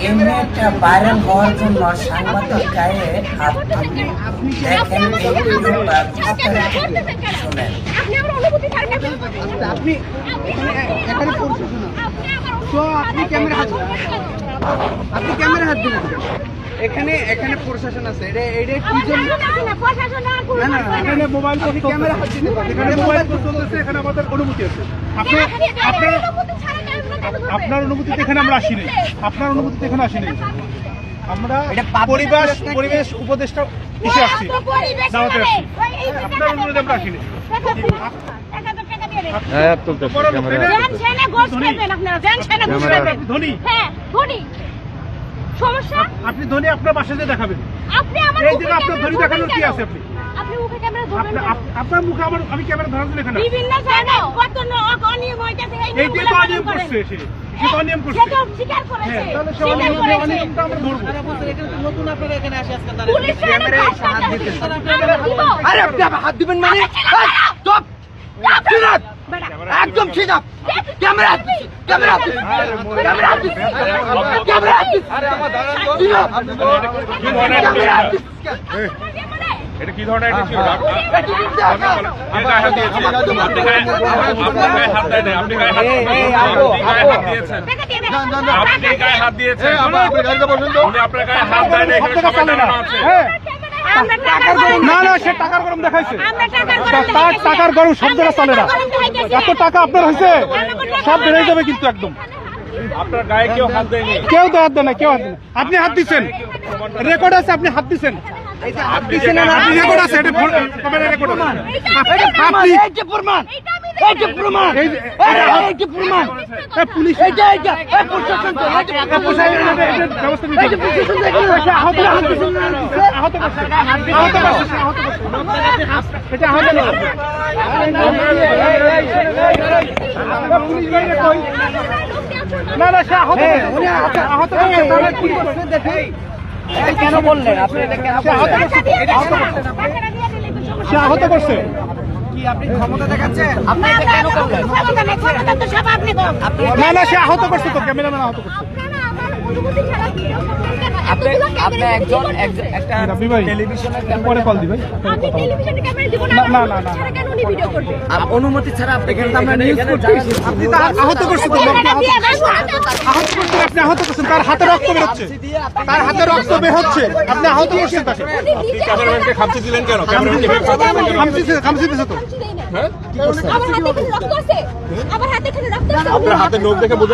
এমনিটা viral হওয়ার জন্য সাংবাদিক গায়ে হাত তুলবে। দেখেন এই ভিডিওটা শুনেন। আপনি এখানে পড়ছেন না তো আপনি ক্যামেরা হাত দিলেন এখানে এখানে প্রশাসন আছে এটা কি জন্য না না এখানে মোবাইল ফোন ক্যামেরা হাত দিতে পারেন এখানে মোবাইল ফোন চলতেছে এখানে আমাদের অনুমতি আছে আপনার অনুমতিতে এখানে আমরা আসিনি আপনার অনুমতিতে এখানে আসিনি আমরা পরিবেশ উপদেষ্টা এসে আসছি দাওয়াতে আসছি আপনার অনুমতিতে আমরা আসিনি আপনি ধনী আপনার বাসাতে দেখাবেন এই যে আপনার ধনী দেখানোর কি আছে আপনি আপনার মুখে আমি ক্যামেরা ধরার জন্য এখানে বিভিন্ন জায়গায় কত অনিয়ম হইতাছে এই যে অনিয়ম করছে সে অনিয়ম করছে সে তো স্বীকার করেছে তাহলে সে অনিয়মটা আমরা ধরব নতুন আপনারা এখানে আসে আজকে পুলিশ ক্যামেরায় হাত দিতেছে আরে আপনি হাত দিবেন মানে স্টপ একদম ঠিক আছে ক্যামেরা এটা কি ধরনের অ্যাটিটিউড আপনি গায়ে হাত দিয়েছেন আপনার গায়ে হাত দেয় না এখানে সবাই দাঁড়ানো আছে না না সে টাকার গরম দেখাইছে তার টাকার গরম শব্দটা চলে না এত টাকা আপনার হয়েছে সব বেড়ে যাবে কিন্তু একদম আপনার গায়ে কেউ হাত দেয়নি কেউ তো হাত দেয় না কেউ হাত দেয় আপনি হাত দিচ্ছেন রেকর্ড আছে আপনি হাত দিচ্ছেন রেকর্ড আছে এটা রেকর্ড পুলিশ না না সে আহত কেন বললেন আপনি সে আহত করছে কি আপনি ক্ষমতা দেখাচ্ছেন আপনি এটা কেন করলেন না না সে আহত করছে তো ক্যামেরাম্যান আহত করছে আপনি একজন একটা টেলিভিশনের পরে কল দিবেন আমি টেলিভিশনের ক্যামেরা দিব না না না না কেন উনি ভিডিও করবে অনুমতি ছাড়া আপনি এখানে আমরা নিউজ করছি আপনি তো আহত করছেন তো আহত করছেন আপনি আহত করছেন তার হাতে রক্ত বের হচ্ছে তার হাতে রক্ত বের হচ্ছে আপনি আহত করছেন তাকে আপনি ক্যামেরাম্যানকে খামচি দিলেন কেন খামচি দিছে তো হ্যাঁ আমার হাতে এখানে রক্ত আছে আমার হাতে এখানে রক্ত আছে আপনার হাতে নখ দেখে বোঝা